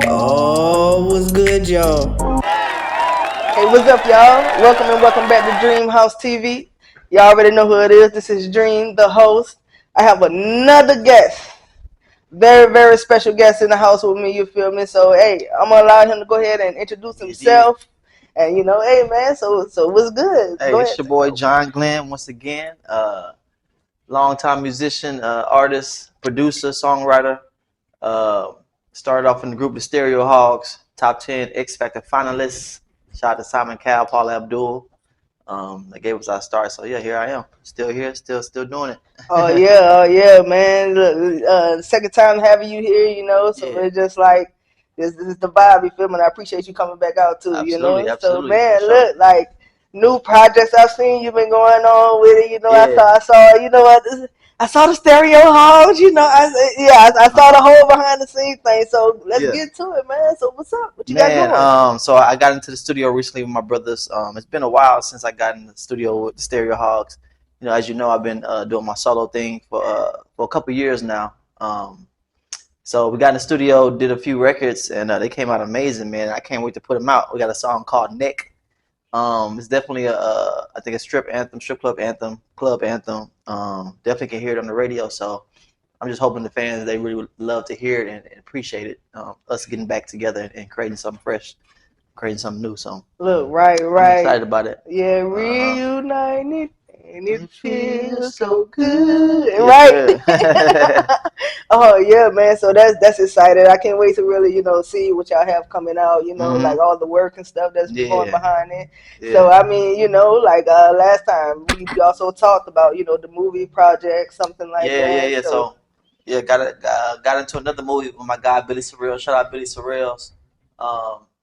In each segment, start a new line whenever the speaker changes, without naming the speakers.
Oh, what's good, y'all?
Hey, what's up, y'all? Welcome back to Dreamhouse TV. Y'all already know who it is. This is Dream, the host. I have another guest. Very special guest in the house with me, you feel me? So, hey, I'm going to allow him to go ahead and introduce himself. And, hey, man, so what's good?
Hey,
Go
it's
ahead.
your boy Jon Glenn once again. Longtime musician, artist, producer, songwriter. Uh, Started off in the group the Stereo Hogzz, top 10 X Factor finalists. Shout out to Simon Cowell, Paula Abdul. They gave us our start. So yeah, here I am. Still here, still doing it.
Oh yeah, man. Look, second time having you here, so
Yeah.
it's just like this is the vibe, you feel me? And I appreciate you coming back out too. So
Absolutely,
man,
for sure.
look, like new projects I've seen you've been going on with it,
Yeah.
I saw, I saw the Stereo Halls, I saw the whole behind the scenes thing. So let's
Yeah.
get to it, man. So what's up? What you got
Man,
going?
so I got into the studio recently with my brothers. It's been a while since I got in the studio with the Stereo Hogzz. As you know, I've been doing my solo thing for a couple years now. So we got in the studio, did a few records, and they came out amazing, man. I can't wait to put them out. We got a song called Neck. It's definitely I think a strip club anthem, club anthem. Definitely can hear it on the radio. So I'm just hoping the fans they really would love to hear it and appreciate it. Us getting back together and creating something fresh, creating something new. So
Look, right.
I'm excited about it.
Yeah, reunited, and it feels so
good.
good,
Yes,
right?
sir.
Oh yeah, man. So that's excited. I can't wait to really, see what y'all have coming out. Like all the work and stuff that's going
Yeah,
behind it. So
yeah,
I mean, like last time we also talked about, the movie project, something like that.
yeah.
So
So yeah, got into another movie with my guy Billy Sorrell. Shout out Billy Sorrells.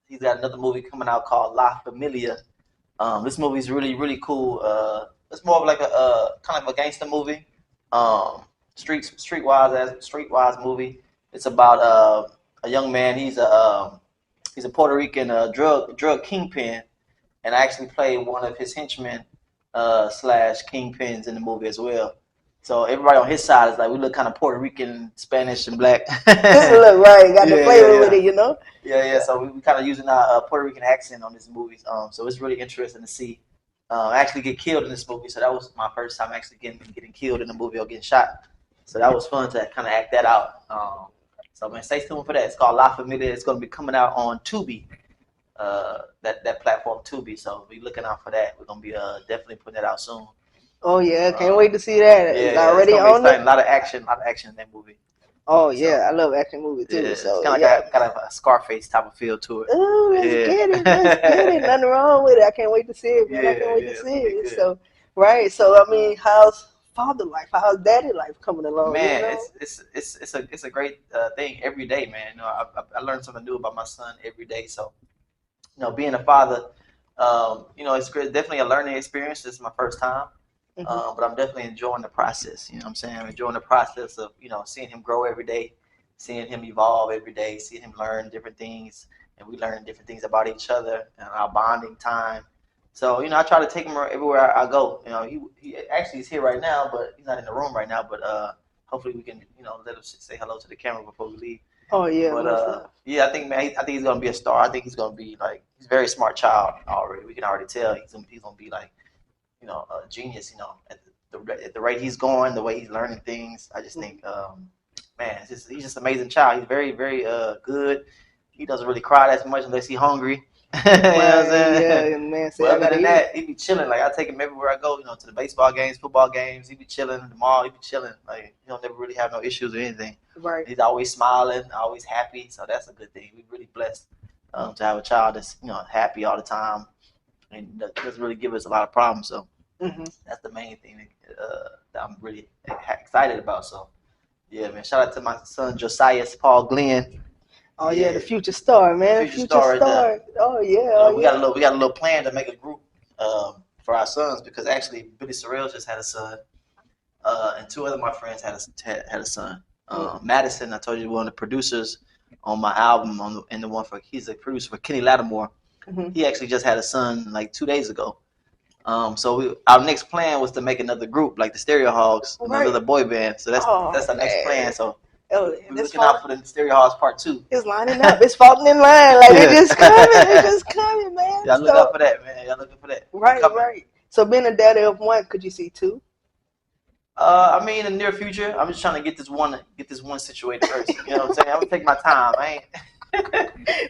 He's got another movie coming out called La Familia. This movie is really cool. It's more of like a kind of a gangster movie. Streetwise movie. It's about a young man. He's a Puerto Rican drug kingpin, and I actually played one of his henchmen slash kingpins in the movie as well. So everybody on his side is like we look kind of Puerto Rican, Spanish, and black.
look, right, got the flavor with
Yeah.
it.
Yeah. So we kind of using our Puerto Rican accent on this movie. So it's really interesting to see. I actually get killed in this movie, so that was my first time actually getting killed in the movie or getting shot. So that was fun to kind of act that out. So man, stay tuned for that. It's called La Familia. It's going to be coming out on Tubi, that platform Tubi. So be looking out for that. We're going to be definitely putting that out soon.
Oh yeah, can't wait to see that. It's
Yeah, it's
already
gonna be
on
exciting.
it.
A lot of action in that movie.
Oh
So
yeah, I love action movies
yeah,
too.
it's
So
kind of
yeah.
like kind of a Scarface type of feel to it.
Oh, let's
Yeah.
get it. Let's get it. Nothing wrong with it. I can't wait to see it, man. I can't wait to
It's
see
gonna be
it.
good.
So, right. So, I mean, how's father life? How's daddy life coming along?
Man, it's a great thing every day, man. I learn something new about my son every day. So being a father, it's great, definitely a learning experience. This is my first time. But I'm definitely enjoying the process. You know what I'm saying? I'm enjoying the process of, seeing him grow every day, seeing him evolve every day, seeing him learn different things, and we learn different things about each other and our bonding time. So, I try to take him everywhere I go. He actually is here right now, but he's not in the room right now. But hopefully we can, let him say hello to the camera before we leave.
Oh yeah,
But yeah, I think man, I think he's gonna be a star. I think he's gonna be like he's a very smart child already. We can already tell he's gonna be like a genius. At the rate he's going, the way he's learning things, I just think, man, he's just an amazing child. He's very good. He doesn't really cry that much unless he's hungry. You know what I'm saying?
Yeah, man.
But other than that, he be chilling. Like I take him everywhere I go. To the baseball games, football games. He be chilling at the mall. He be chilling. Like he don't never really have no issues or anything.
Right.
He's always smiling, always happy. So that's a good thing. We're really blessed to have a child that's happy all the time and that doesn't really give us a lot of problems. So that's the main thing that I'm really excited about. So yeah, man. Shout out to my son Josiah Paul Glenn.
Oh yeah, the future star, man.
Future star right there.
Oh yeah.
We got a little plan to make a group for our sons because actually Billy Sorrell just had a son, and two other of my friends had a son. Madison, I told you, one of the producers on my album, he's a producer for Kenny Lattimore. He actually just had a son like 2 days ago. So our next plan was to make another group like the Stereo Hogs,
Right.
another boy band. So that's
Oh,
our next
man.
plan. So
Oh,
we're
it's
looking out
falling.
for the Stereo Hogs Part 2.
It's lining up. It's falling in line. Like
Yeah.
they just coming. They just coming, man.
Y'all look
So
out for that, man. Y'all looking for that.
right,
Coming.
right. So being a daddy of one, could you see two?
I mean, in the near future, I'm just trying to get this one situated first. You know what I'm saying? I'm gonna take my time. I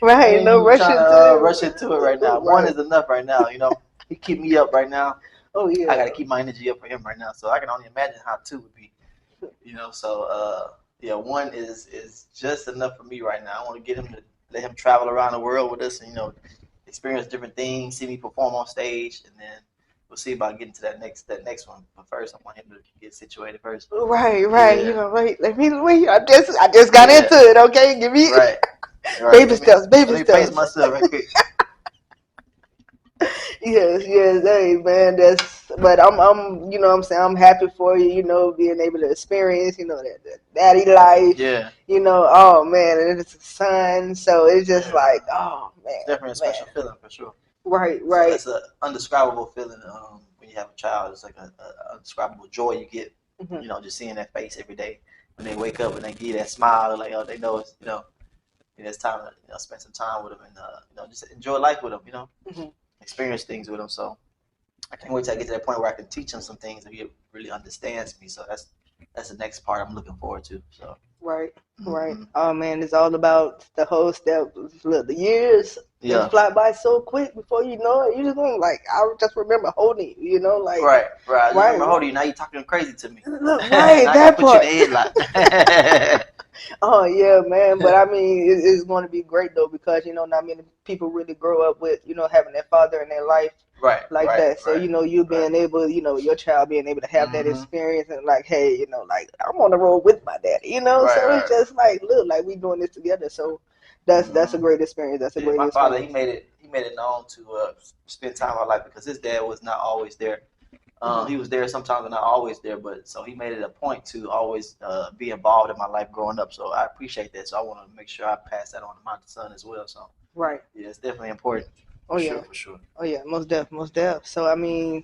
Right.
ain't
No
even
rushing
trying
to
to
it.
rush into it right now. One
Right.
is enough right now. You know, he keep me up right now.
Oh
I
yeah.
gotta keep my energy up for him right now. So I can only imagine how two would be. You know, so yeah, one is just enough for me right now. I want to get him to let him travel around the world with us, and experience different things, see me perform on stage, and then we'll see about getting to that next one. But first, I want him to get situated first.
Right, right.
Yeah.
You know, wait. Let me wait. I just got
Yeah.
into it. Okay, give me
Right.
baby steps. Baby
Let me pace
steps.
myself right quick.
Yes, yes, hey man, but I'm you know what I'm saying, I'm happy for you, being able to experience, that daddy life,
Yeah.
oh man, and it's a son, so it's just
Yeah.
like, oh man,
It's definitely a special feeling for sure.
Right,
So
right.
it's an undescribable feeling when you have a child. It's like an undescribable joy you get,
Mhm.
just seeing that face every day when they wake up and they give you that smile, like, oh, they know it's time to spend some time with them and just enjoy life with them,
Mhm.
experience things with them. So I can't wait till I get to that point where I can teach him some things that he really understands me. So that's the next part I'm looking forward to. So
Right, right.
mhm.
Oh man, it's all about the whole step. Look, the years they
Yeah,
fly by so quick before you know it. You just going like, I just remember holding you, like,
right. I just
right,
remember holding you. Now you're talking crazy to me.
look, right,
Now I gotta
that
put you
part.
in the headlock.
Oh yeah, man. But I mean, it's going to be great though because not many people really grow up with having their father in their life
Right,
like
right,
that. So
right,
you
right.
being able, your child being able to have that
Mm-hmm.
experience and like, hey, like I'm on the road with my daddy,
Right,
So it's
right.
just like, look, like we doing this together. So that's a
Mm-hmm.
great experience. That's a
Yeah,
great
my father, he
experience.
made it known to spend time with our life because his dad was not always there. He was there sometimes, but not always there. But so he made it a point to always be involved in my life growing up. So I appreciate that. So I want to make sure I pass that on to my son as well. So
Right.
yeah, it's definitely important
Oh
for
yeah.
sure, for sure.
Oh yeah. Most def. Most def. So I mean,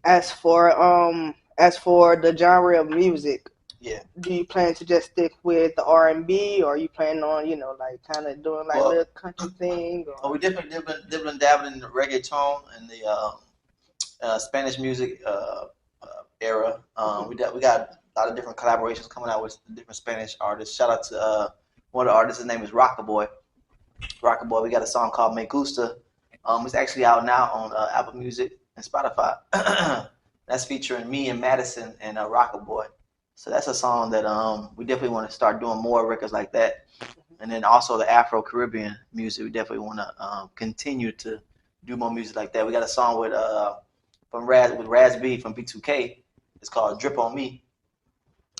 as for the genre of music,
Yeah.
do you plan to just stick with the R&B, or are you planning on, like kind of doing like a
Well,
little country thing, or?
we definitely dibbling dabbling in the reggaeton and the Spanish music era. We got a lot of different collaborations coming out with different Spanish artists. Shout out to one of the artists. His name is Rockaboy. Rockaboy. We got a song called Me Gusta. It's actually out now on Apple Music and Spotify. That's featuring me and Madison and Rockaboy. So that's a song that we definitely want to start doing more records like that. And then also the Afro Caribbean music. We definitely want to continue to do more music like that. We got a song with Raz B from B2K. It's called Drip on Me.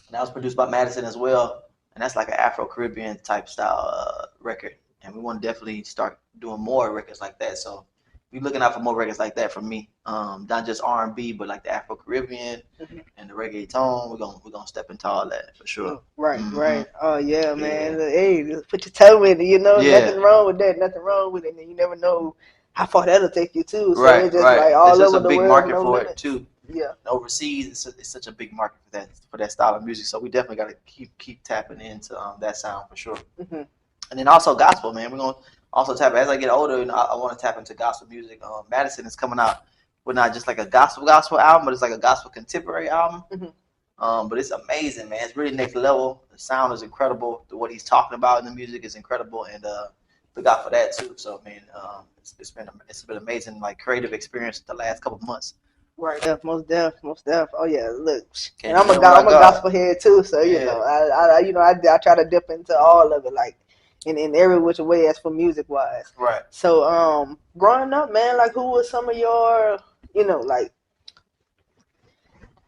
And that was produced by Madison as well. And that's like an Afro Caribbean type style record. And we want to definitely start doing more records like that. So be looking out for more records like that from me. Not just R&B, but like the Afro Caribbean
Mhm.
and the reggaeton. We're gonna step into all that for sure.
Right,
Mm-hmm.
right. Oh yeah,
Yeah.
man. Hey, just put your toe in it.
Yeah.
Nothing wrong with that. Nothing wrong with it. And you never know how far that'll take you too. So
Right,
it's just
right.
like
There's
all
just a
over the
big
world,
market
no
for it
limits.
too.
Yeah.
Overseas, it's such a big market for that style of music. So we definitely got to keep tapping into that sound for sure.
Hmm.
And then also gospel, man. We're gonna also tap as I get older. I want to tap into gospel music. Madison is coming out with not just like a gospel album, but it's like a gospel contemporary album.
Hmm.
But it's amazing, man. It's really next level. The sound is incredible. What he's talking about in the music is incredible, and look out for that too. So, I mean, it's been amazing, like creative experience the last couple of months.
Right. Yeah, most def, most def. Oh yeah, look. And
Can't do nothing without
I'm a
God.
gospel head too. So
Yeah.
I try to dip into all of it, like in every which way as for music wise.
Right.
So growing up, man, like who was some of your, like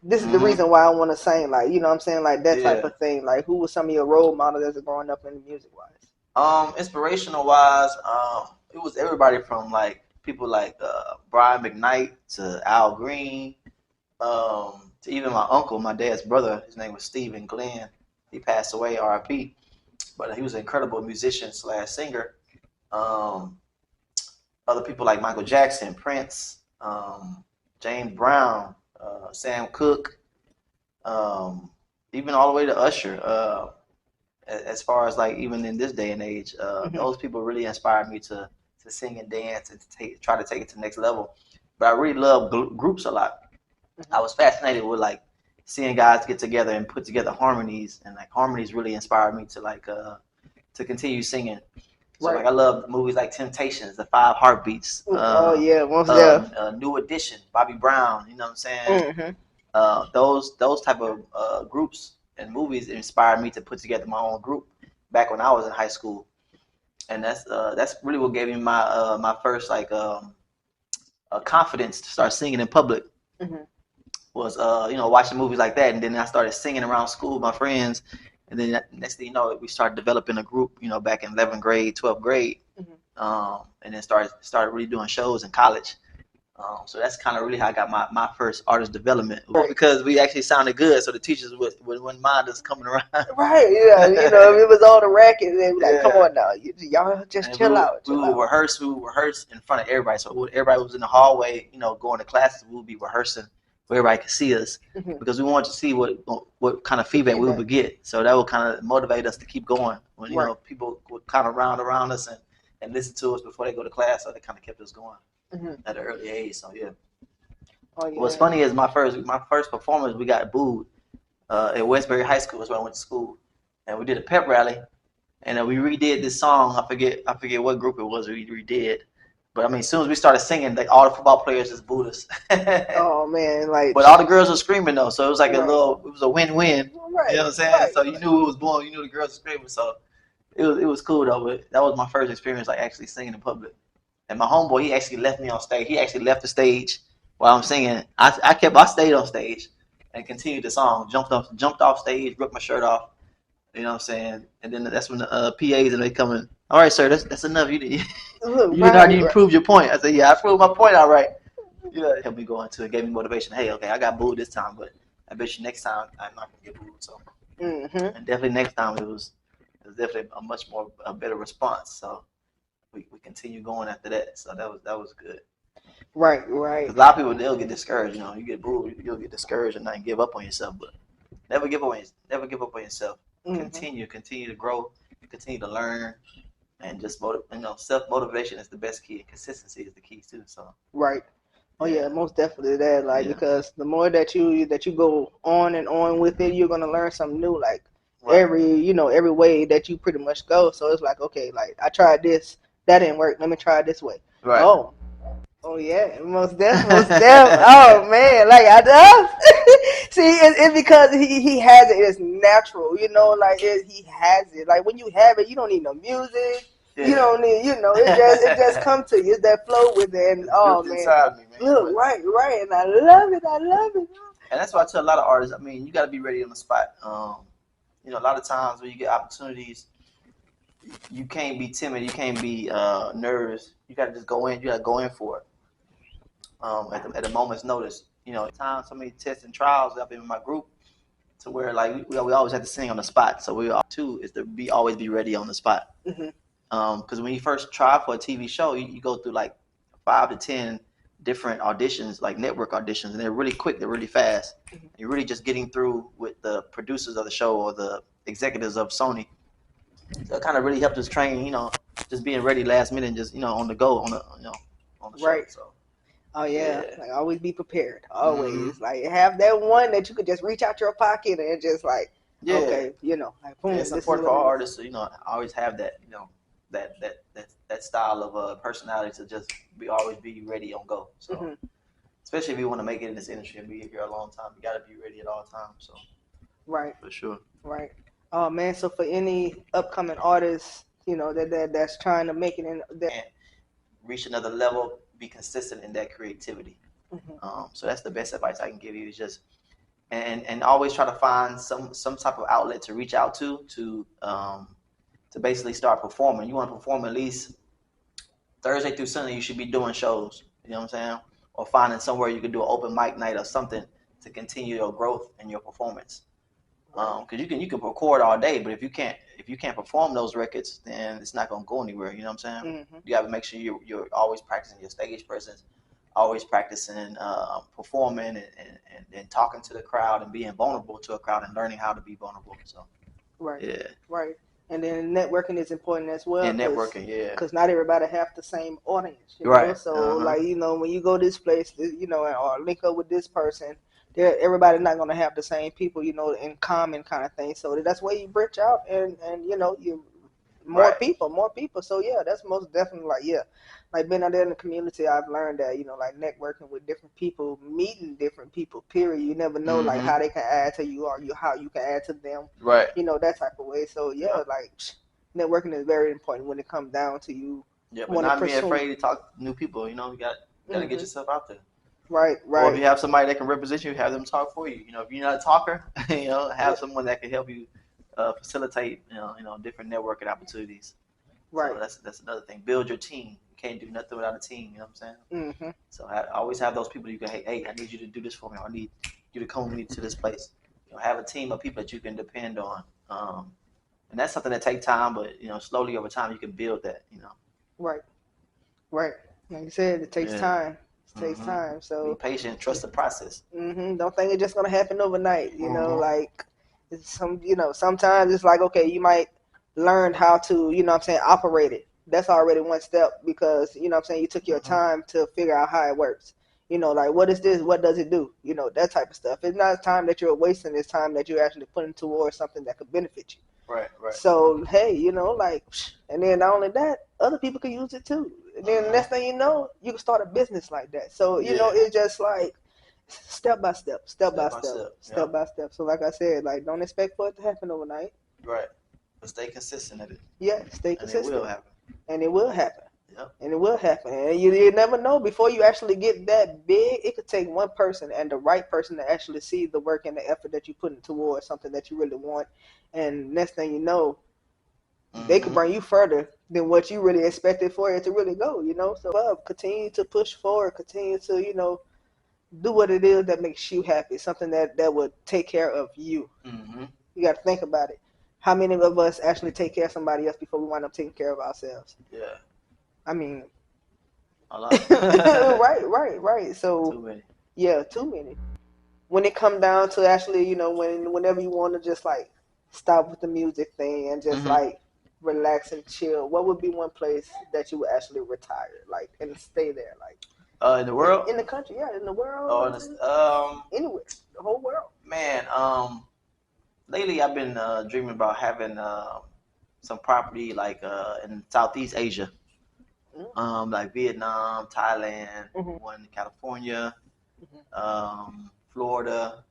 this is the
Mm-hmm.
reason why I want to sing, like, what I'm saying, like that type
Yeah.
of thing. Like, who was some of your role models as growing up in the music wise?
Inspirational wise, it was everybody from like people like Brian McKnight to Al Green, to even my uncle, my dad's brother. His name was Jon Glenn. He passed away, R.I.P. But he was an incredible musician slash singer. Um, Other people like Michael Jackson, Prince, James Brown, Sam Cooke, even all the way to Usher. As far as like even in this day and age, those people really inspired me to sing and dance and to try to take it to the next level. But I really love groups a lot. I was fascinated with like seeing guys get together and put together harmonies, and like harmonies really inspired me to like to continue singing. So like I love movies like Temptations, The Five Heartbeats. New Edition, Bobby Brown. You know what I'm saying? Those type of groups and movies inspired me to put together my own group back when I was in high school, and that's really what gave me my my first like confidence to start singing in public. Was watching movies like that, and then I started singing around school with my friends, and then next thing you know, we started developing a group. Back in 11th grade, 12th grade, and then started really doing shows in college. So that's kind of really how I got my first artist development, because we actually sounded good, so the teachers wouldn't mind us coming around.
Right, yeah, it was all the racket, and they were like, "Come on now, y'all just chill out."
We would rehearse in front of everybody. So everybody was in the hallway, going to classes. We would be rehearsing where everybody could see us, because we wanted to see what kind of feedback we would get. So that would kind of motivate us to keep going when people would kind of round around us and listen to us before they go to class. So they kind of kept us going at an early age. So yeah. What's funny is my first performance, we got booed at Westbury High School. Is where I went to school, and we did a pep rally, and we redid this song. I forget what group it was we redid, but I mean, as soon as we started singing, like all the football players just booed us.
Oh man,
but all the girls were screaming though, so it was like it was a win-win. You know what I'm saying? So you knew it was blowing, you knew the girls were screaming, so it was cool though. But that was my first experience like actually singing in public. And my homeboy, he actually left me on stage. He actually left the stage while I'm singing. I stayed on stage and continued the song. Jumped off stage, ripped my shirt off. You know what I'm saying? And then that's when the PAs and they come in. All right, sir, that's enough. You already proved your point. I said, yeah, I proved my point. All right. Helped me go into it. Gave me motivation. Hey, okay, I got booed this time, but I bet you next time I'm not gonna get booed. So, and definitely next time it was definitely a better response. So. We continue going after that, so that was good.
Right.
Because a lot of people, they'll get discouraged. You get booed, you'll get discouraged and not give up on yourself. But never give up on yourself. Continue to grow, continue to learn, and just self motivation is the best key, and consistency is the key too. So
right. Oh yeah, most definitely that. Because the more that you go on and on with it, you're gonna learn something new. Like every way that you pretty much go. So it's like, okay, like I tried this. That didn't work. Let me try it this way.
Right.
Oh yeah, most definitely. Oh man, like I do. See, it's because he has it. It's natural, like he has it. Like when you have it, you don't need no music. Yeah. You don't need, it just come to you. It's that flow with it, and
it's man, inside me, man.
Look, right, and I love it.
And that's why I tell a lot of artists. I mean, you got to be ready on the spot. A lot of times when you get opportunities, you can't be timid. You can't be nervous. You got to just go in. You got to go in for it. At a moment's notice. Times so many tests and trials I've been in my group to where like we always have to sing on the spot. So we too is to always be ready on the spot. Because when you first try for a TV show, you go through like 5 to 10 different auditions, like network auditions, and they're really quick. They're really fast. You're really just getting through with the producers of the show or the executives of Sony. So it kind of really helped us train, just being ready last minute and just, on the go on the show.
Right.
So.
Oh yeah, like always be prepared. Always like have that one that you could just reach out your pocket and just like, okay, like boom.
It's important for all artists to, always have that, that style of personality to just always be ready on go. So especially if you want to make it in this industry and be here a long time, you got to be ready at all times. So.
Right.
For sure.
Right. Oh man, so for any upcoming artists, that's trying to make it in
and reach another level, be consistent in that creativity. So that's the best advice I can give you is just and always try to find some type of outlet to reach out to basically start performing. You want to perform at least Thursday through Sunday. You should be doing shows. You know what I'm saying? Or finding somewhere you can do an open mic night or something to continue your growth and your performance. Because you can record all day, but if you can't perform those records, then it's not gonna go anywhere. You know what I'm saying? You got to make sure you're always practicing your stage presence, always practicing performing and talking to the crowd and being vulnerable to a crowd and learning how to be vulnerable. So
Right.
yeah.
Right. And then networking is important as well.
And networking, yeah.
Because not everybody have the same audience, you know.
Right.
So like, you know, when you go this place, you know, or link up with this person, everybody's not gonna have the same people, you know, in common kind of thing. So that's why you branch out and you know, you more people. So yeah, that's most definitely like being out there in the community. I've learned that, you know, like networking with different people, meeting different people. Period. You never know like how they can add to you or how you can add to them.
Right.
You know, that type of way. So yeah, like networking is very important when it comes down to you.
Yeah, but not being afraid to talk to new people. You know, you got to get yourself out there.
Right.
Or if you have somebody that can represent you, have them talk for you. You know, if you're not a talker, you know, have someone that can help you facilitate, you know, different networking opportunities.
Right.
So that's another thing. Build your team. You can't do nothing without a team. You know what I'm saying? So I always have those people you can, hey, I need you to do this for me. I need you to come with me to this place. You know, have a team of people that you can depend on. And that's something that takes time, but you know, slowly over time you can build that. You know.
Right. Right. Like you said, it takes time. It takes time. So
be patient. Trust the process.
Don't think it's just gonna happen overnight. You know, like you know, sometimes it's like, okay, you might learn how to, you know what I'm saying, operate it. That's already one step because, you know what I'm saying, you took your time to figure out how it works. You know, like, what is this? What does it do? You know, that type of stuff. It's not time that you're wasting. It's time that you're actually putting towards something that could benefit you.
Right.
So, hey, you know, like, and then not only that, other people can use it too. And then the next thing you know, you can start a business like that. So, you know, it's just like step by step. So, like I said, like, don't expect for it to happen overnight.
Right. But stay consistent at it.
Yeah, stay consistent.
And it will happen.
And it will happen.
Yep.
And it will happen. And you never know. Before you actually get that big, it could take one person and the right person to actually see the work and the effort that you put towards something that you really want. And next thing you know, they could bring you further than what you really expected for it to really go, you know? So continue to push forward. Continue to, you know, do what it is that makes you happy. Something that would take care of you. You got to think about it. How many of us actually take care of somebody else before we wind up taking care of ourselves?
Yeah.
I mean,
a lot.
right. So
too many.
Yeah, too many. When it come down to actually, you know, whenever you want to just like stop with the music thing and just like relax and chill, what would be one place that you would actually retire, like, and stay there, like?
In the world?
In the country, yeah, in the world. Anywhere, the whole world.
Man, lately I've been dreaming about having some property like in Southeast Asia, like Vietnam, Thailand, one in California, Florida,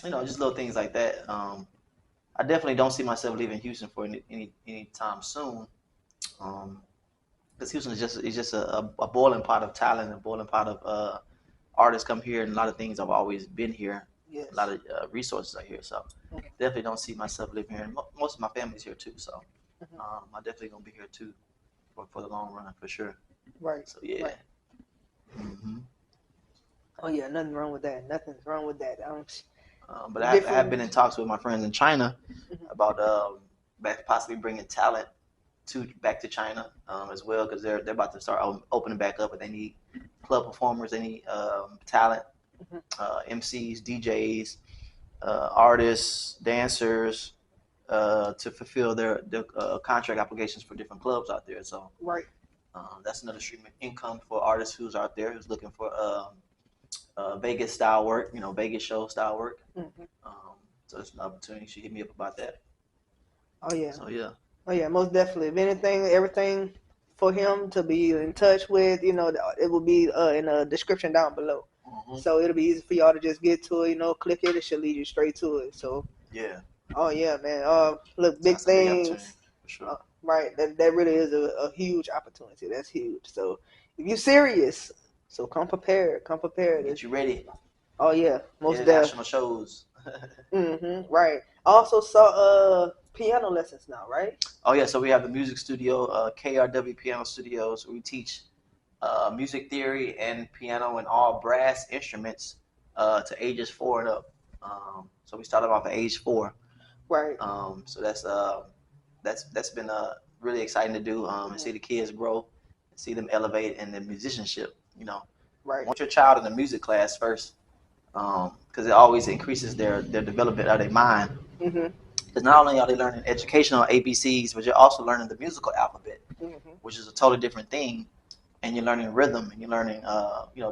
you know, just little things like that. I definitely don't see myself leaving Houston for any time soon, because Houston is just a boiling pot of talent, a boiling pot of artists come here, and a lot of things have always been here.
Yes.
A lot of resources are here, so definitely don't see myself living here. And most of my family's here too, so I'm definitely gonna be here too for the long run for sure.
Right.
So yeah.
Right. Oh yeah, nothing wrong with that. Nothing's wrong with that.
But I have been in talks with my friends in China about possibly bringing talent back to China as well, because they're about to start opening back up, but they need club performers, they need talent, MCs, DJs, artists, dancers, to fulfill their contract applications for different clubs out there. So that's another stream of income for artists who's out there who's looking for Vegas style work, you know, Vegas show style work. So it's an opportunity. You should hit me up about that.
Oh yeah.
So yeah.
Oh yeah, most definitely. If anything, everything for him to be in touch with, you know, it will be in the description down below. So it'll be easy for y'all to just get to it, you know, click it, it should lead you straight to it. So
yeah.
Oh yeah, man. Look, big things.
Big for sure.
Right. That really is a huge opportunity. That's huge. So if you're serious, so come prepared.
Get you ready.
Oh yeah, most
international shows.
Right. I also saw piano lessons now, right?
Oh yeah, so we have the music studio, KRW Piano Studios, where we teach music theory and piano and all brass instruments to ages 4 and up. So we started off at age 4.
Right.
So that's been really exciting to do and see the kids grow see them elevate in their musicianship.
Right.
Want your child in the music class first, because it always increases their development of their mind.
Mhm.
Because not only are they learning educational ABCs, but you're also learning the musical alphabet, which is a totally different thing. And you're learning rhythm, and you're learning,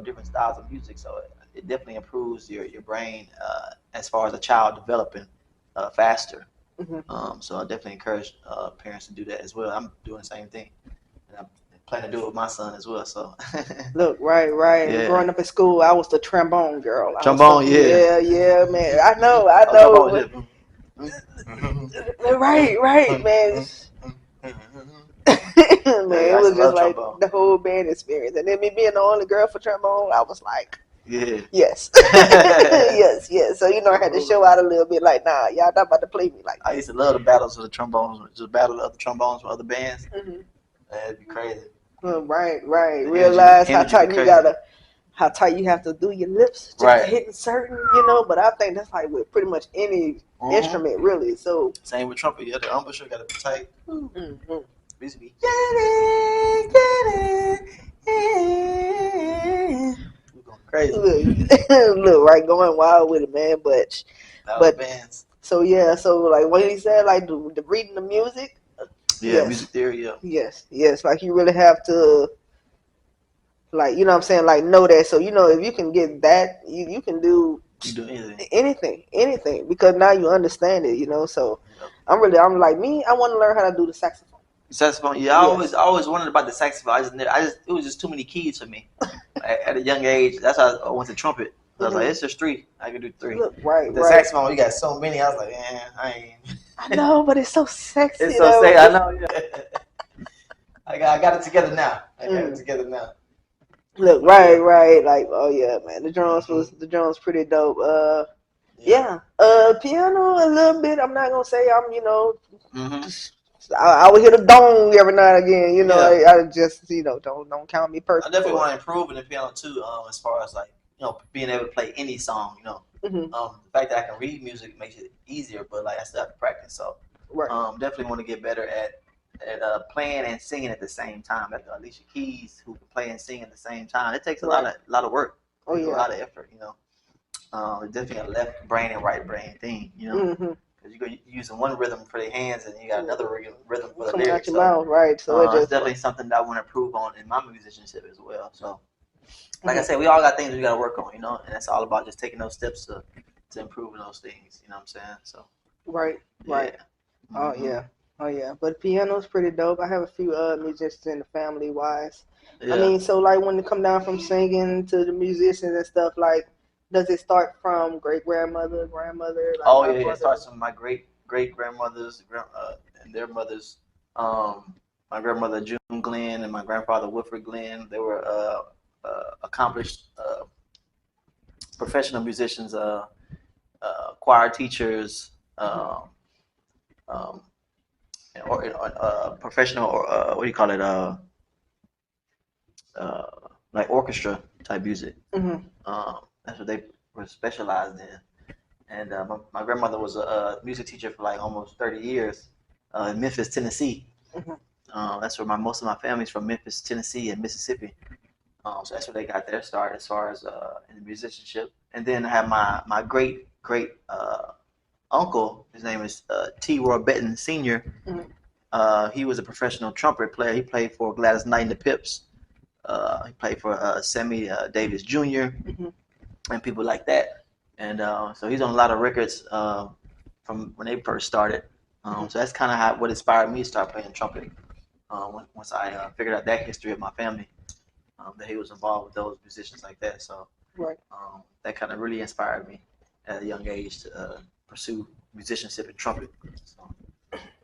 different styles of music. So it definitely improves your brain as far as a child developing faster. So I definitely encourage parents to do that as well. I'm doing the same thing, and I plan to do it with my son as well. So
Look, right.
Yeah.
And growing up in school, I was the trombone girl.
Trombone, yeah.
Yeah, man. I know.
Trombone,
Right, man. Man,
I
it
used
was
to
just
love
like
trombone.
the whole band experience. And then me being the only girl for trombone, I was like,
Yeah.
yes. yes. So, I had to show out a little bit like, nah, y'all not about to play me like
I
that.
used to love the battles of the trombones, just battle of the trombones from other bands. That'd be crazy.
Right.
The
Realize how
energy be
tight
crazy.
how tight you have to do your lips just
Right.
hitting certain, but I think that's like with pretty much any instrument, really. So
Same with trumpet. Yeah, the embouchure got to be tight. Used to be. We're going crazy.
look, right, going wild with it, man. But
bands.
so yeah, so like what he said, like the reading the music.
Yeah,
Yes.
music theory. Yeah.
Yes. Like you really have to, like, what I'm saying, like, know that. So if you can get that, you can do
You do anything.
anything, because now you understand it. So
Yep.
I'm like me. I want to learn how to do the saxophone.
Saxophone. Yeah,
Yes.
I always wondered about the saxophone. It was just too many keys for me. At a young age, that's how I went to trumpet. I was like, it's just 3. I can do 3.
Look, right.
The saxophone, you got so many. I was like, I ain't.
I know, but it's so sexy.
It's so sexy. I know. Yeah. I got it together now.
Look, right. Like, oh yeah, man. The drums pretty dope. Yeah. Piano a little bit. I'm not gonna say I'm, I would hit a dong every now and again. I just, don't count me
I
perfect.
definitely want to improve in the piano too. As far as like, being able to play any song. The fact that I can read music makes it easier, but like I still have to practice. So definitely want to get better at playing and singing at the same time. Like Alicia Keys, who can play and sing at the same time. It takes a lot of work. A lot of effort. It's definitely a left brain and right brain thing. Because you're using one rhythm for the hands and you got another rhythm for the lyrics.
Your mouth, right? So
it's definitely something that I want to improve on in my musicianship as well. So, like I said, we all got things we got to work on, and it's all about just taking those steps to improving those things. You know what I'm saying? So.
Right.
Mm-hmm.
Oh yeah. But piano's pretty dope. I have a few musicians in the family wise.
Yeah.
I mean, so like when it come down from singing to the musicians and stuff, like, does it start from great grandmother, grandmother? Like
it starts from my great grandmothers and their mothers. My grandmother Jon Glenn and my grandfather Wilfred Glenn. They were accomplished professional musicians, choir teachers, professional, what do you call it? Like orchestra type music. That's what they were specialized in. And my grandmother was a music teacher for like almost 30 years in Memphis, Tennessee. That's where most of my family's from, Memphis, Tennessee, and Mississippi. So that's where they got their start as far as in the musicianship. And then I have my great uncle. His name is T. Roy Benton Sr. He was a professional trumpet player. He played for Gladys Knight and the Pips. He played for Sammy Davis Jr. And people like that. And so he's on a lot of records from when they first started. So that's kind of what inspired me to start playing trumpet. Once I figured out that history of my family, that he was involved with those musicians like that. So that kind of really inspired me at a young age to pursue musicianship and trumpet. So,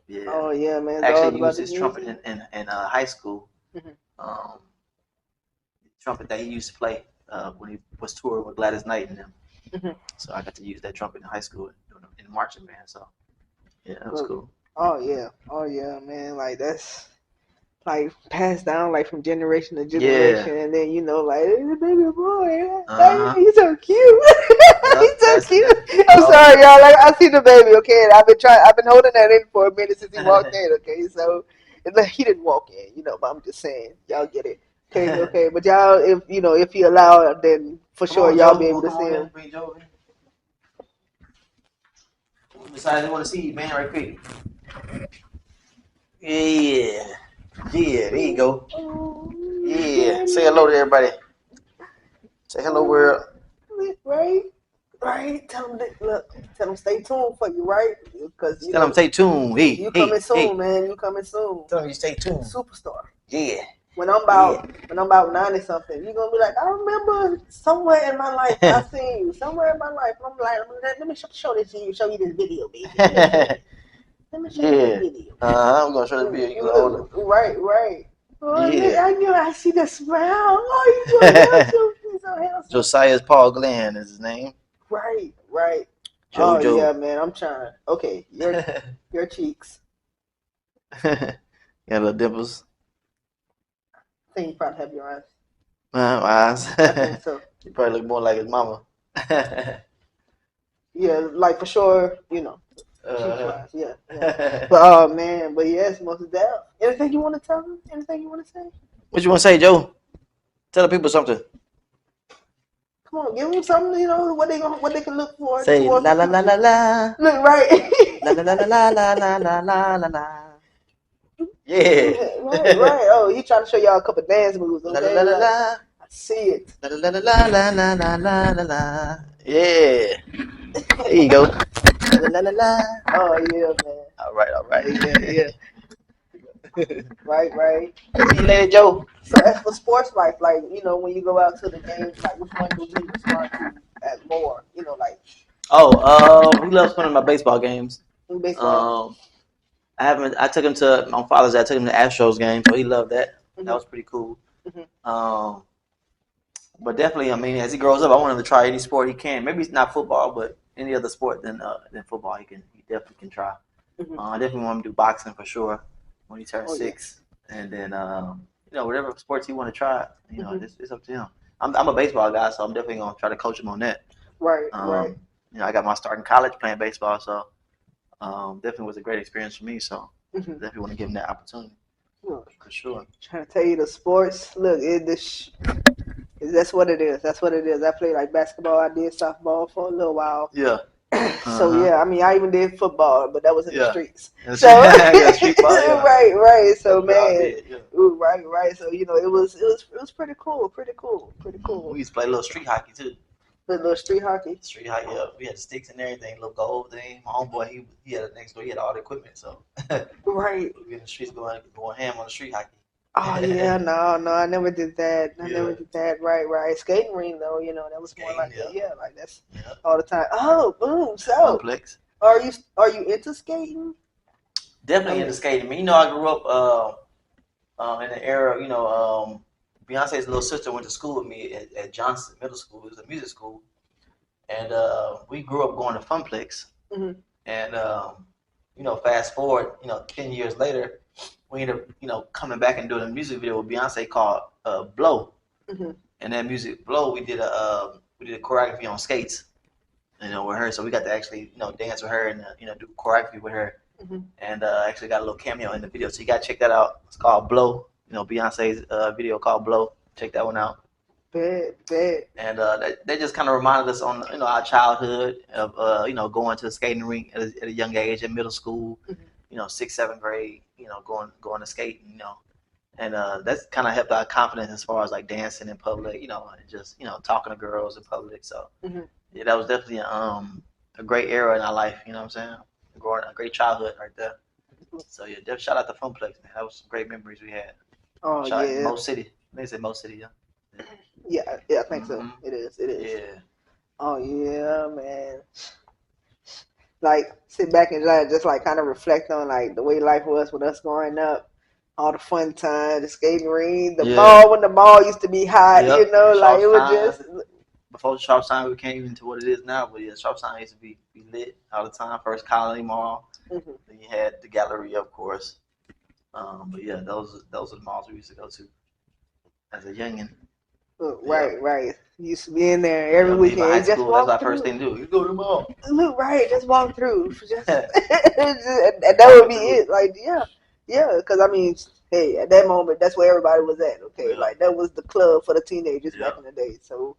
yeah.
Oh yeah, man.
I actually used his trumpet in high school. Trumpet that he used to play when he was touring with Gladys Knight and them. So I got to use that trumpet in high school in the marching band. So yeah, that was cool.
Oh yeah, man. Like that's like passed down like from generation to generation, and then like the baby boy, he's so cute. He's so cute. I'm sorry, y'all. Like I see the baby, okay, and I've been holding that in for a minute since he walked in, okay. So He didn't walk in, but I'm just saying, y'all get it. Okay, okay. But y'all, if he allowed, then for
Come
sure
on,
y'all
Joe.
be able to
Come
see
on in.
him.
Bring Joe in. Besides, they want to see you, man, right quick. Yeah. Yeah, there you go. Yeah. Say hello to everybody. Say hello, world.
Right. Tell them stay tuned for you, right? Because
Tell them stay tuned. Hey,
you coming soon,
hey.
man. You coming soon.
Tell them you stay tuned.
Superstar.
Yeah.
When I'm about 90 something, you're gonna be like, I remember somewhere in my life I seen you. Somewhere in my life. And I'm like, let me show this to you, show you this video, baby. Let me show you this video.
I'm gonna show the video. You older.
Right. Oh,
Yeah.
I see the smile. Oh, you doing awesome. He's so handsome.
Josiah's Paul Glenn is his name.
Right.
Joe.
Yeah, man. I'm trying. Okay, your cheeks.
Got little dimples.
I think you probably have your eyes.
My eyes.
I think so.
You probably look more like his mama.
Yeah, like for sure, cheeks-wise, yeah. But man, but yes, most of that. Anything you want to tell them? Anything you want to say?
What you want to say, Joe? Tell the people something.
Come on, give them something. What they can look for.
Say la la la la la.
Look right.
La la la la la la la la la la. Yeah.
Right. Oh, he trying to show y'all a couple dance moves. Okay.
La la la la.
I see it.
La la la la la la la la la la. Yeah. There you go. La la la la.
Oh yeah, man.
All right.
Yeah. Right.
See you later, Joe.
So as for sports life, like when you go out to the games, like which one do you respond to at more? Like.
He loves coming to my baseball games.
Baseball.
I took him to my father's. I took him to Astros game, so he loved that.
Mm-hmm.
That was pretty cool. Mm-hmm. But definitely, I mean, as he grows up, I want him to try any sport he can. Maybe it's not football, but any other sport than football, he definitely can try. Mm-hmm. I definitely want him to do boxing for sure when he turns 6, and then whatever sports he want to try, it's up to him. I'm a baseball guy, so I'm definitely gonna try to coach him on that.
Right.
I got my start in college playing baseball, so definitely was a great experience for me. So definitely want to give him that opportunity for sure.
Trying to tell you the sports. Look, that's what it is. I played like basketball. I did softball for a little while.
Yeah.
So yeah, I mean, I even did football, but that was in the streets.
So
street ball, right. So man, right. So it was pretty cool.
We used to play a little street hockey too.
Little street hockey.
Street hockey, yeah. We had sticks and everything, little gold thing. My homeboy, he had it next door. He had all the equipment, so
right.
We in the streets going ham on the street hockey.
Oh yeah, no, I never did that. Never did that. Right. Skating ring though, that was more like like that's all the time. Oh, boom. So
complex.
Are you into skating?
Definitely into skating. I mean, I grew up in the era, Beyonce's little sister went to school with me at Johnson Middle School. It was a music school, and we grew up going to Funplex. Mm-hmm. And fast forward, 10 years later, we ended up, coming back and doing a music video with Beyonce called "Blow." Mm-hmm. And that music "Blow," we did a choreography on skates, with her. So we got to actually, dance with her and do choreography with her, mm-hmm. And actually got a little cameo in the video. So you got to check that out. It's called "Blow." Beyonce's video called "Blow." Check that one out.
Bad.
And they just kind of reminded us on our childhood of going to the skating rink at a young age in middle school, mm-hmm. 6th, 7th grade, going to skating, and that's kind of helped our confidence as far as like dancing in public, and just talking to girls in public. So mm-hmm. Yeah, that was definitely a great era in our life. You know what I'm saying? A great childhood right there. So yeah, definitely shout out to Funplex, man. That was some great memories we had.
Oh
shout
yeah.
Mo City. They say Mo City, yeah.
Yeah, I think
mm-hmm.
so. It is.
Yeah.
Oh yeah, man. Like sit back and just like kind of reflect on like the way life was with us growing up, all the fun times, the skating ring, the ball when the ball used to be hot, like it was just.
Before Sharp Sign, we came into what it is now, but yeah, Sharp Sign used to be lit all the time. First Colony Mall, mm-hmm. Then you had the Gallery, of course. But yeah, those are the malls we used to go to as a youngin'.
Right. You used to be in there every weekend.
High
just
school,
walk
that's
through.
our first thing to do. You go to the mall.
Look, right, just walk through. And that would be it. Like, yeah, Yeah, because I mean, hey, at that moment, that's where everybody was at. Okay,
Yeah.
like that was the club for the teenagers
Yeah.
back in the day. So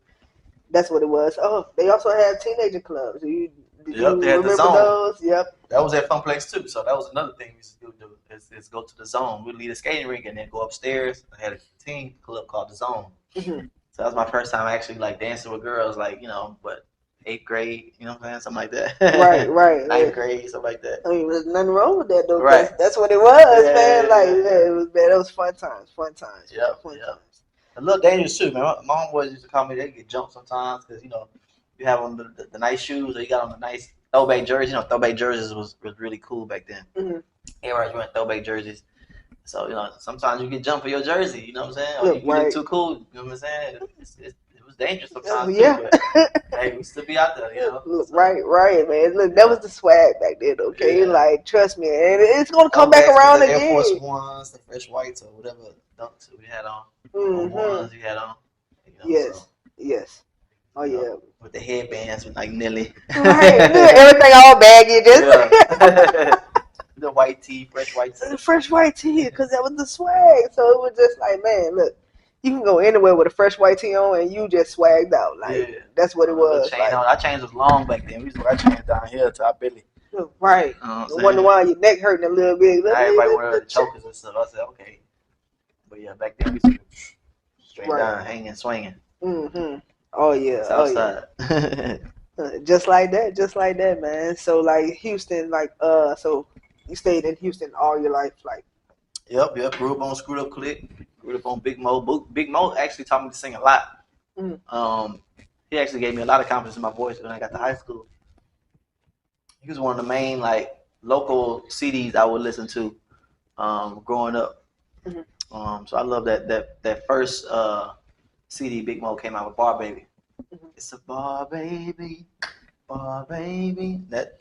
that's what it was. Oh, they also had teenager clubs. Did
Yep,
you
they had the
remember
zone.
those? Yep.
That was at Fun Place too. So that was another thing we used to do is go to the zone. We'd leave the skating rink and then go upstairs. I had a teen club called the Zone.
Mhm.
So that was my first time actually like dancing with girls, like, but 8th grade, you know what I'm saying? Something like that.
Right, right.
9th grade, something like that.
I mean, there's nothing wrong with that though,
Right.
because that's what it was, man. Like,
Yeah.
yeah, it was man. That was fun times, man,
Yep,
fun
yep.
times.
A little dangerous too, man. My homeboys used to call me, they get jumped sometimes because, you have on the nice shoes or you got on the nice throwback jerseys. Throwback jerseys was really cool back then.
Mm-hmm.
Everybody's wearing throwback jerseys. So, sometimes you get jumped for your jersey, you know what I'm saying? Or
Look,
you look
right.
too cool, you know what I'm saying? It was dangerous sometimes
Yeah.
too, but hey, we still be out there,
Look,
So,
right, man. Look, that was the swag back then, okay?
Yeah.
Like, trust me, and it's gonna come back
Throwbacks
around
with the
again.
Air Force Ones, the Fresh Whites, or whatever dunks we had on, or ones you had on.
Yes,
So,
yes. Oh yeah.
with the headbands with like Nelly.
Right, everything all baggy, just
Yeah. The white tee, fresh white tee.
fresh white tee, because that was the swag. So it was just like, man, look, you can go anywhere with a fresh white tee on, and you just swagged out. Like that's what it was.
Chain
Like,
on. Our chains was long back then. We used to wear chains down here to our belly.
right.
I
Wonder why your neck hurting a little bit.
Now everybody wear the chokers and stuff. I said, okay. But yeah, back then we used to straight down, hanging, swinging.
Mm-hmm. Oh yeah.
Southside.
Just like that, man. So like Houston, so you stayed in Houston all your life, like.
Yep. Grew up on Screwed Up Click. Grew up on Big Mo. Big Mo actually taught me to sing a lot.
Mm-hmm.
He actually gave me a lot of confidence in my voice when I got to high school. He was one of the main local CDs I would listen to growing up.
Mm-hmm.
So I love that first CD Big Mo came out with Bar Baby.
Mm-hmm.
It's a bar baby, That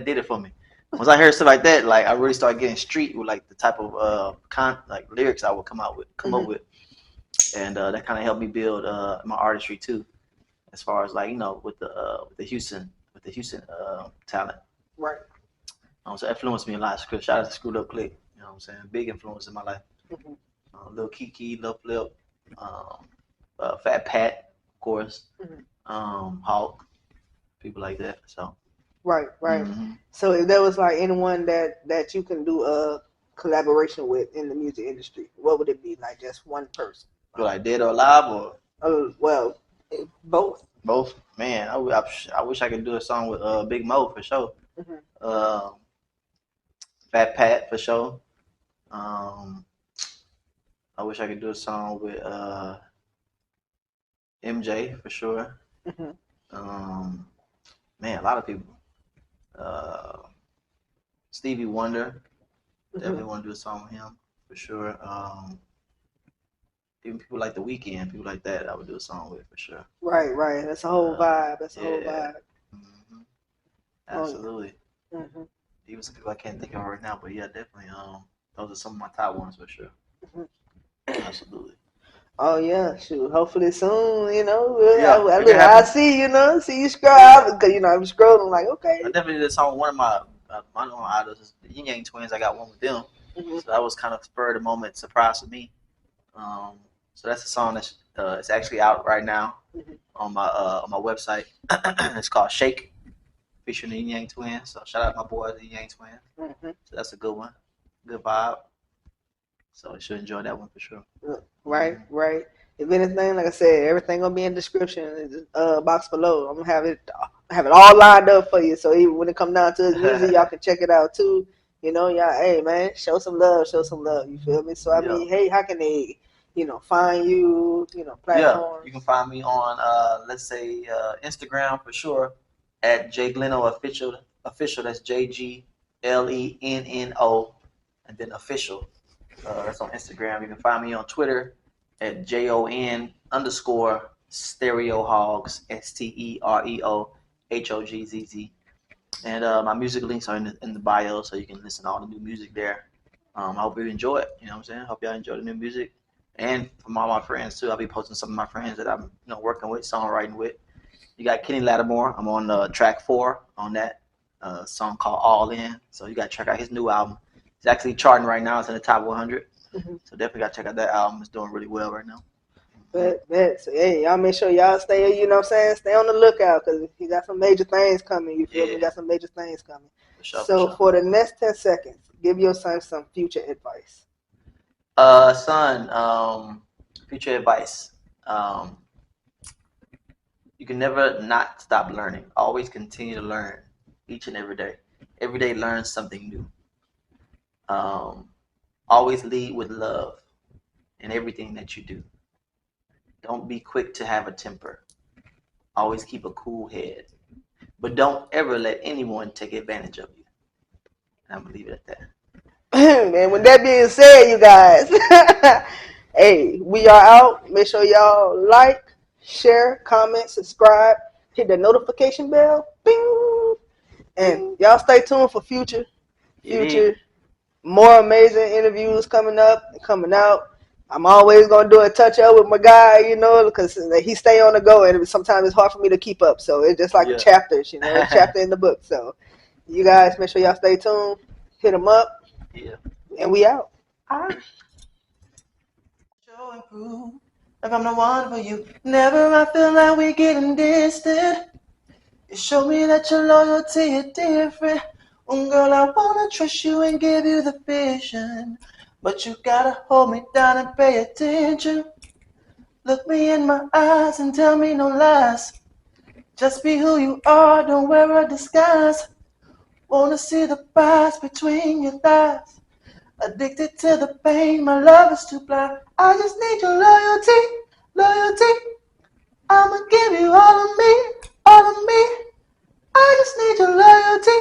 did it for me. Once I heard stuff like that, I really started getting street with the type of lyrics I would come up with, and that kind of helped me build my artistry too, as far as with the Houston talent.
Right.
So that influenced me a lot. Shout out to Screwed Up Click. You know what I'm saying? Big influence in my life.
Mm-hmm.
Lil Kiki, Lil Flip, Fat Pat, of course, Hawk, people like that. So.
Right.
Mm-hmm.
So if there was anyone that you can do a collaboration with in the music industry, what would it be? Like just one person?
Dead or alive or?
Well, both.
Both, man. I wish I could do a song with Big Mo for sure.
Mm-hmm.
Fat Pat for sure. I wish I could do a song with MJ for sure.
Mm-hmm.
Man, a lot of people. Stevie Wonder. Definitely want to do a song with him for sure. Even people like The Weeknd, people like that, I would do a song with for sure.
Right. That's a whole vibe.
Mm-hmm. Absolutely.
Mm-hmm.
Even some people I can't think of right now, but yeah, definitely. Those are some of my top ones for sure.
Mm-hmm.
Absolutely.
Oh yeah, shoot. Hopefully soon, I see you scroll because I'm scrolling like okay.
I definitely did a song with one of my own idols, the Yin Yang Twins. I got one with them, so that was kind of spur of the moment surprise for me. So that's a song that's it's actually out right now on my website. It's called Shake, featuring the Yin Yang Twins. So shout out my boys, the Yin Yang Twins. So that's a good one, good vibe. So you should enjoy that one for sure.
Right. If anything, like I said, everything gonna be in the description box below. I'm gonna have it all lined up for you. So even when it come down to his music, y'all can check it out too. Y'all, hey man, show some love. You feel me? So I mean, hey, how can they, find you? Platforms.
Yeah, you can find me on let's say Instagram for sure at J Glenno official. That's JGLENNO, and then official. That's on Instagram. You can find me on Twitter at JON_Stereo Hogzz, STEREO HOGZZ. And my music links are in the bio, so you can listen to all the new music there. I hope you enjoy it. You know what I'm saying? Hope y'all enjoy the new music. And from all my friends too, I'll be posting some of my friends that I'm working with, songwriting with. You got Kenny Lattimore. I'm on track 4 on that song called All In. So you got to check out his new album. It's actually charting right now. It's in the top 100.
Mhm.
So definitely got to check out that album. It's doing really well right now.
Bet. So, hey, y'all make sure y'all stay, you know what I'm saying? Stay on the lookout because he got some major things coming. You feel me?
Yeah.
Got some major things coming.
For sure,
So,
for sure.
for the next 10 seconds, give your son some future advice.
Son, future advice. You can never not stop learning. Always continue to learn each and every day. Every day, learn something new. Always lead with love in everything that you do. Don't be quick to have a temper. Always keep a cool head. But don't ever let anyone take advantage of you. And I'm going to leave it at that.
And with that being said, you guys, hey, we are out. Make sure y'all like, share, comment, subscribe, hit the notification bell. Bing! And y'all stay tuned for future more amazing interviews coming up and coming out. I'm always gonna do a touch up with my guy, you know, because he stay on the go, and sometimes it's hard for me to keep up. So it's just like chapters, you know, a chapter in the book. So you guys make sure y'all stay tuned. Hit them up.
Yeah.
And we out.
Show and prove like I'm the one for you. Never I feel like we're getting distant. You show me that your loyalty is different. Girl, I wanna trust you and give you the vision. But you gotta hold me down and pay attention. Look me in my eyes and tell me no lies. Just be who you are, don't wear a disguise. Wanna see the prize between your thighs. Addicted to the pain, my love is too blind. I just need your loyalty. I'ma give you all of me. I just need your loyalty.